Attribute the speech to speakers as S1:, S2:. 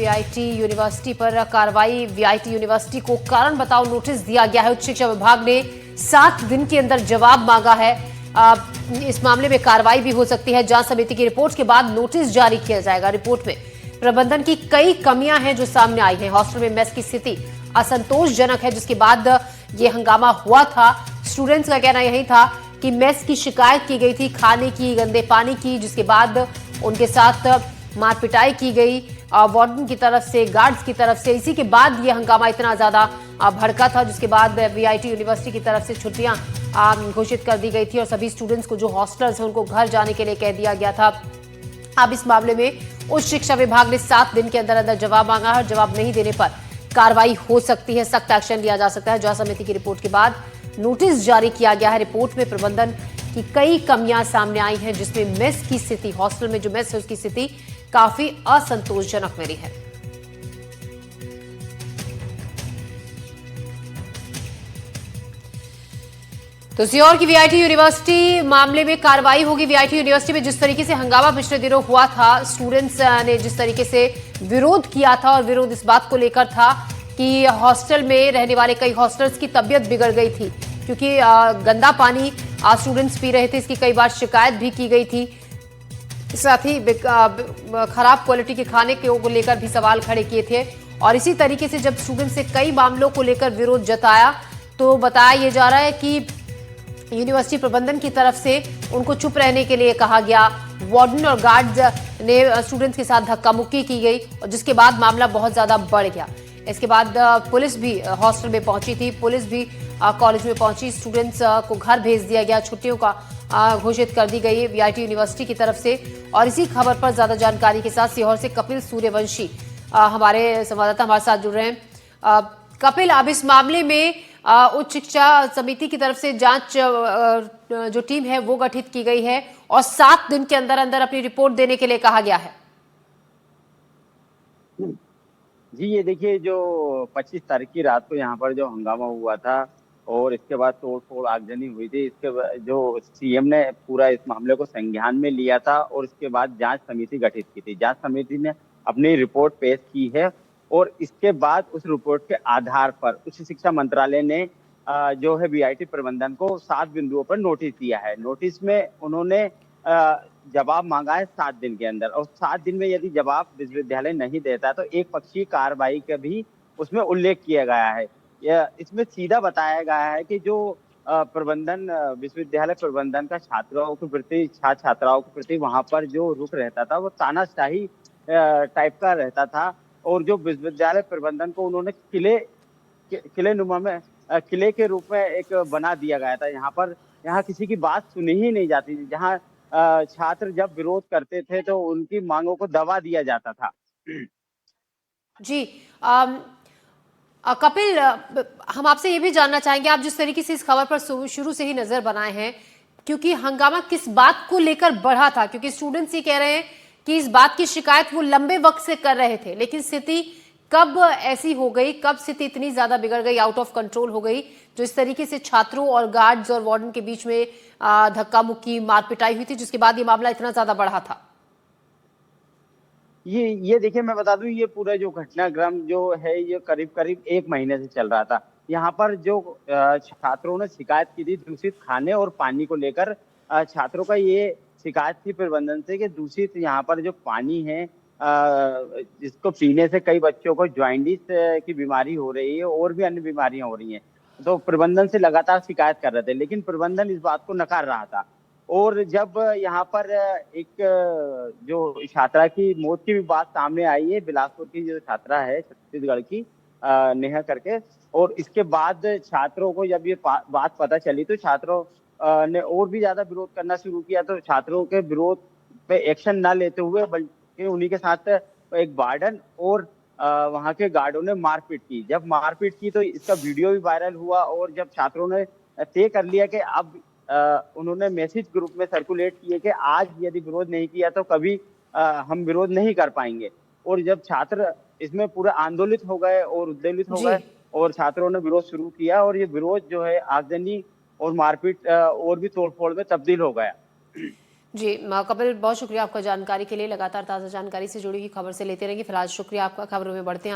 S1: VIT university पर कार्रवाई। VIT university को कारण बताओ नोटिस दिया गया है। उच्च शिक्षा विभाग ने 7 दिन के अंदर जवाब मांगा है। इस मामले में कार्रवाई भी हो सकती है। जांच समिति की रिपोर्ट के बाद नोटिस जारी किया जाएगा। रिपोर्ट में प्रबंधन की कई कमियां हैं जो सामने आई हैं। हॉस्टल में मेस की स्थिति असंतोषजनक है, जिसके बाद ये हंगामा हुआ था। स्टूडेंट्स का कहना यही था कि मेस की शिकायत की गई थी, खाने की, गंदे पानी की, जिसके बाद उनके साथ मारपिटाई की गई वार्डन की तरफ से, गार्ड्स की तरफ से। इसी के बाद ये हंगामा इतना ज्यादा भड़का था, जिसके बाद वीआईटी यूनिवर्सिटी की तरफ से छुट्टियां घोषित कर दी गई थी और सभी स्टूडेंट्स को जो हॉस्टलर्स हैं उनको घर जाने के लिए कह दिया गया था। अब इस मामले में उच्च शिक्षा विभाग ने 7 दिन के अंदर अंदर जवाब मांगा है। जवाब नहीं देने पर कार्रवाई हो सकती है, सख्त एक्शन लिया जा सकता है। जांच समिति की रिपोर्ट के बाद नोटिस जारी किया गया है। रिपोर्ट में प्रबंधन की कई कमियां सामने आई हैं, जिसमें मेस की स्थिति, हॉस्टल में जो मेस है उसकी स्थिति काफी असंतोषजनक मिली है। तो सीहोर की वीआईटी यूनिवर्सिटी मामले में कार्रवाई होगी। वीआईटी यूनिवर्सिटी में जिस तरीके से हंगामा पिछले दिनों हुआ था, स्टूडेंट्स ने जिस तरीके से विरोध किया था, और विरोध इस बात को लेकर था कि हॉस्टल में रहने वाले कई हॉस्टलर्स की तबीयत बिगड़ गई थी, क्योंकि गंदा पानी स्टूडेंट्स पी रहे थे। इसकी कई बार शिकायत भी की गई थी। साथ ही खराब क्वालिटी के खाने को लेकर भी सवाल खड़े किए थे। और इसी तरीके से जब स्टूडेंट्स से कई मामलों को लेकर विरोध जताया, तो बताया यह जा रहा है कि यूनिवर्सिटी प्रबंधन की तरफ से उनको चुप रहने के लिए कहा गया। वार्डन और गार्ड्स ने स्टूडेंट्स के साथ धक्का मुक्की की गई, और जिसके बाद मामला बहुत ज्यादा बढ़ गया। इसके बाद पुलिस भी हॉस्टल में पहुंची थी, पुलिस भी कॉलेज में पहुंची। स्टूडेंट्स को घर भेज दिया गया, छुट्टियों का घोषित कर दी गई वीआईटी यूनिवर्सिटी की तरफ से। और इसी खबर पर ज्यादा जानकारी के साथ सीहोर से कपिल सूर्यवंशी हमारे संवाददाता हमारे साथ जुड़ रहे हैं। कपिल, अब इस मामले में उच्च शिक्षा समिति की तरफ से जांच जो टीम है वो गठित की गई है, और 7 दिन के अंदर अंदर अपनी रिपोर्ट देने के लिए कहा गया है।
S2: जी, ये देखिए, जो 25 तारीख की रात को यहाँ पर जो हंगामा हुआ था और इसके बाद तोड़-फोड़ आगजनी हुई थी, जो सीएम ने पूरा इस मामले को संज्ञान में लिया था और इसके बाद जांच समिति गठित की थी। जांच समिति ने अपनी रिपोर्ट पेश की है, और इसके बाद उस रिपोर्ट के आधार पर उच्च शिक्षा मंत्रालय ने जो है वीआईटी प्रबंधन को 7 बिंदुओं पर नोटिस दिया है। नोटिस में उन्होंने जवाब मांगा है 7 दिन के अंदर, और 7 दिन में यदि जवाब विश्वविद्यालय नहीं देता तो एक पक्षीय कार्रवाई का भी उसमें उल्लेख किया गया है। इसमें सीधा बताया गया है कि जो प्रबंधन, विश्वविद्यालय प्रबंधन का छात्राओं के प्रति, छात्र छात्राओं के प्रति वहां पर जो रुख रहता था वो तानाशाही टाइप का रहता था, और जो विश्वविद्यालय प्रबंधन को उन्होंने किले नुमा में, किले के रूप में एक बना दिया गया था। यहाँ किसी की बात सुनी ही नहीं जाती थी। जहाँ छात्र जब विरोध करते थे तो उनकी मांगों को दबा दिया जाता था।
S1: जी, कपिल, हम आपसे ये भी जानना चाहेंगे, आप जिस तरीके से इस खबर पर शुरू से ही नजर बनाए हैं, क्योंकि हंगामा किस बात को लेकर बढ़ा था? क्योंकि स्टूडेंट्स ये कह रहे हैं कि इस बात की शिकायत वो लंबे वक्त से कर रहे थे, लेकिन स्थिति कब ऐसी हो गई, कब स्थिति इतनी ज्यादा बिगड़ गई, आउट ऑफ कंट्रोल हो गई, जो इस तरीके से छात्रों और गार्ड्स और वार्डन के बीच में धक्का मुक्की, मारपिटाई हुई थी, जिसके बाद ये मामला इतना ज्यादा बढ़ा था?
S2: ये देखिए, मैं बता दूं, ये पूरा जो घटनाक्रम जो है ये करीब करीब 1 महीने से चल रहा था। यहाँ पर जो छात्रों ने शिकायत की थी दूषित खाने और पानी को लेकर, छात्रों का ये शिकायत थी प्रबंधन से कि दूषित यहाँ पर जो पानी है, जिसको पीने से कई बच्चों को जॉन्डिस की बीमारी हो रही है और भी अन्य बीमारियां हो रही हैं। तो प्रबंधन से लगातार शिकायत कर रहे थे, लेकिन प्रबंधन इस बात को नकार रहा था। और जब यहाँ पर एक जो छात्रा की मौत की भी बात सामने आई है, बिलासपुर की जो छात्रा है छत्तीसगढ़ की, नेहा करके, और इसके बाद छात्रों को जब ये बात पता चली तो छात्रों ने और भी ज्यादा विरोध करना शुरू किया। तो छात्रों के विरोध पे एक्शन न लेते हुए बल्कि उन्हीं के साथ एक वार्डन और वहां के गार्डों ने मारपीट की। जब मारपीट की तो इसका वीडियो भी वायरल हुआ, और जब छात्रों ने तय कर लिया कि अब उन्होंने मैसेज ग्रुप में सर्कुलेट किए कि आज यदि विरोध नहीं किया तो कभी हम विरोध नहीं कर पाएंगे। और जब छात्र इसमें पूरे आंदोलित हो गए और उद्वेलित हो गए, और छात्रों ने विरोध शुरू किया, और ये विरोध जो है आगजनी और मारपीट और भी तोड़फोड़ में तब्दील हो गया।
S1: जी कपिल, बहुत शुक्रिया आपका जानकारी के लिए। लगातार ताज़ा जानकारी से जुड़ी हुई खबर से लेते रहेंगे। फिलहाल शुक्रिया आपका। खबरों में बढ़ते हैं